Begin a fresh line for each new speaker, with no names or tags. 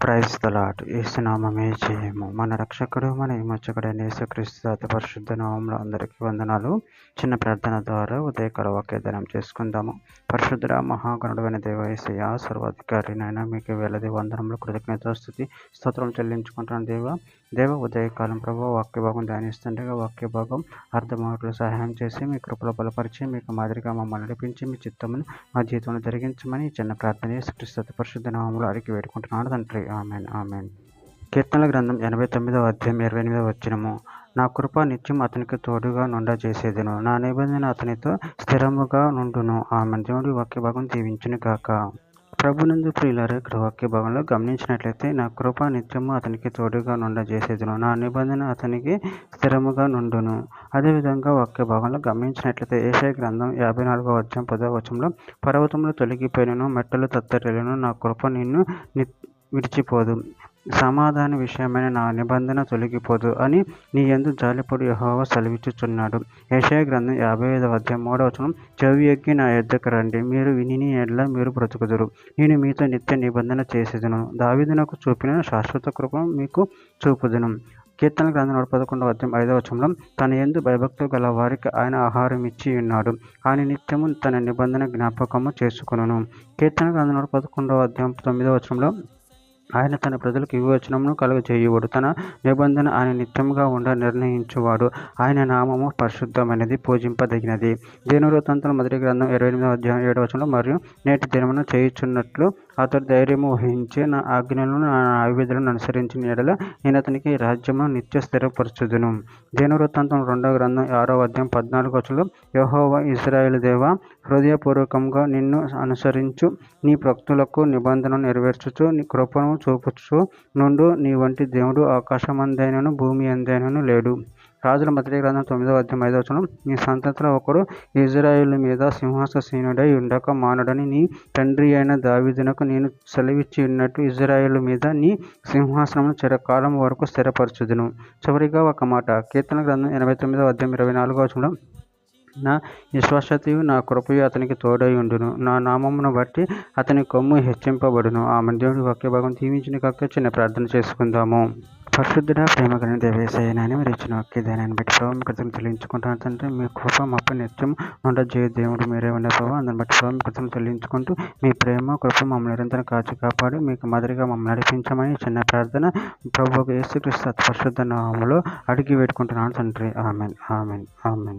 Praise the lord. యేసునామమే జయము. మన రక్షకుడు మన విమోచకుడైన యేసుక్రీస్తు అతి పరిశుద్ధ నామములో అందరికీ వందనాలు. చిన్న ప్రార్థన ద్వారా ఉదయకాల వాక్యదానం చేసుకుందాము. పరిశుద్ధుడ మహాగణుడైన దేవ యేసయ్య, సర్వాధికారి నాయన, మీకు వేలది వందనములు, కృతజ్ఞతాస్తుతి స్తోత్రం చెల్లించుకుంటున్నాను దేవ ఉదయకాలం ప్రభు వాక్య భాగం ధ్యానిస్తుండగా వాక్య భాగం అర్థమవుట్లు సహాయం చేసి మీ కృపలో బలపరిచి మీకు మాదిరిగా మమ్మల్ని నడిపించి మీ చిత్తమును మా జీవితంలో జరిగించమని చిన్న ప్రార్థన యేసుక్రీస్తు అతి పరిశుద్ధ నామములో అడిగి వేడుకుంటున్నాను తండ్రి. Amen amen. కీర్తనల గ్రంథం 89వ అధ్యాయం 28వ వచనము. నా కృప నిత్యం అతనికి తోడుగా నుండ చేసేదను, నా నిబంధన అతనితో స్థిరముగా నుండును. ఆమెన్. దేవుడి వాక్య భాగం దీవించును గాక. ప్రభునందు ప్రియులారా, ఇక్కడ వాక్య భాగంలో గమనించినట్లయితే నా కృప నిత్యము అతనికి తోడుగా నుండ చేసేదను, నా నిబంధన అతనికి స్థిరముగా నుండును. అదేవిధంగా వాక్య భాగంలో గమనించినట్లయితే యెషయా గ్రంథం 54వ అధ్యాయం 10వ వచనంలో, పర్వతములు తొలగిపోయినను మెట్టలు తత్తరిల్లును, నా కృప నిన్ను విడిచిపోదు, సమాధాన విషయమైన నా నిబంధన తొలగిపోదు అని నీ యందు జాలిపడి యెహోవా సెలవిచ్చుచున్నాడు. యెషయా గ్రంథం 55వ అధ్యాయం 3వ వచనం, చెవి ఎక్కి నా యొద్దకు రండి, మీరు విని ఎడ్ల మీరు బ్రతుకుదురు, నేను మీతో నిత్య నిబంధన చేసేదను, దావీదునకు చూపిన శాశ్వత కృప మీకు చూపుదును. కీర్తన గ్రంథం 111వ అధ్యాయం 5వ వచనంలో, తన యందు భయభక్తులు గల వారికి ఆయన ఆహారం ఇచ్చి ఉన్నాడు, ఆయన నిత్యము తన నిబంధన జ్ఞాపకము చేసుకొనును. కీర్తన గ్రంథం 111వ అధ్యాయం 9వ వచనంలో, ఆయన తన ప్రజలకు విమోచనమును కలుగజేయువాడు, తన నిబంధన ఆయన నిత్యముగా ఉండ నిర్ణయించువాడు, ఆయన నామము పరిశుద్ధమైనది, పూజింపదగినది. దినవృత్తాంతం మొదటి గ్రంథం 28వ అధ్యాయం 7వ వచనంలో, మరియు నేటి దినమున చేయుచున్నట్లు అతడు ధైర్యము వహించి నా ఆజ్ఞలను నా ఆయుధులను అనుసరించిన ఎడల నేను అతనికి రాజ్యమును నిత్య స్థిరపరచుదును. దినవృత్తాంతం 2వ గ్రంథం 6వ అధ్యాయం 14వ వచనంలో, యెహోవా ఇశ్రాయేలు దేవా, హృదయపూర్వకంగా నిన్ను అనుసరించు నీ భక్తులకు నిబంధనను నెరవేర్చుచు నీ కృపను చూపుచు నుండు, నీ వంటి దేవుడు ఆకాశమందైనను భూమి అందైనను లేడు. రాజుల మొదటి గ్రంథం 9వ అధ్యాయం 5వ వచనం, నీ సంతతిలో ఒకడు ఇశ్రాయేలు మీద సింహాసీనుడై ఉండక మానుడని నీ తండ్రి అయిన దావీదునకు నేను సెలవిచ్చి ఉన్నట్టు ఇశ్రాయేలు మీద నీ సింహాసనమును చిరకాలం వరకు స్థిరపరచుదును. చివరిగా ఒక మాట, కీర్తన గ్రంథం 89వ అధ్యాయం 24వ వచనంలో, నా విశ్వాసతయు నా కృపయు అతనికి తోడై ఉండును, నా నామమును బట్టి అతని కొమ్ము హెచ్చింపబడును. ఆమె. దేవుడి వాక్య భాగం దీవించిన కాక చిన్న ప్రార్థన చేసుకుందాము. పరిశుద్ధుడ ప్రేమ కలిగిన దేవ యేసయ్య, మీరు ఇచ్చిన వాక్యదానాన్ని బట్టి ప్రభావ మీ కృతజ్ఞతలు చెల్లించుకుంటాను తండ్రి. మీ కృప మాపై నిత్యం నుండి జయ దేవుడు మీరే ఉండే ప్రభావ, అందుని బట్టి ప్రభావ మీ కృతజ్ఞతలు చెల్లించుకుంటూ మీ ప్రేమ కృప మమ్మల్ని నిరంతరం కాచి కాపాడి మీకు మాదిరిగా మమ్మల్ని నడిపించమని చిన్న ప్రార్థన ప్రభువు యేసుక్రీస్తు పరిశుద్ధ నామములో అడిగి వేడుకుంటున్నాను తండ్రి. Amen amen amen.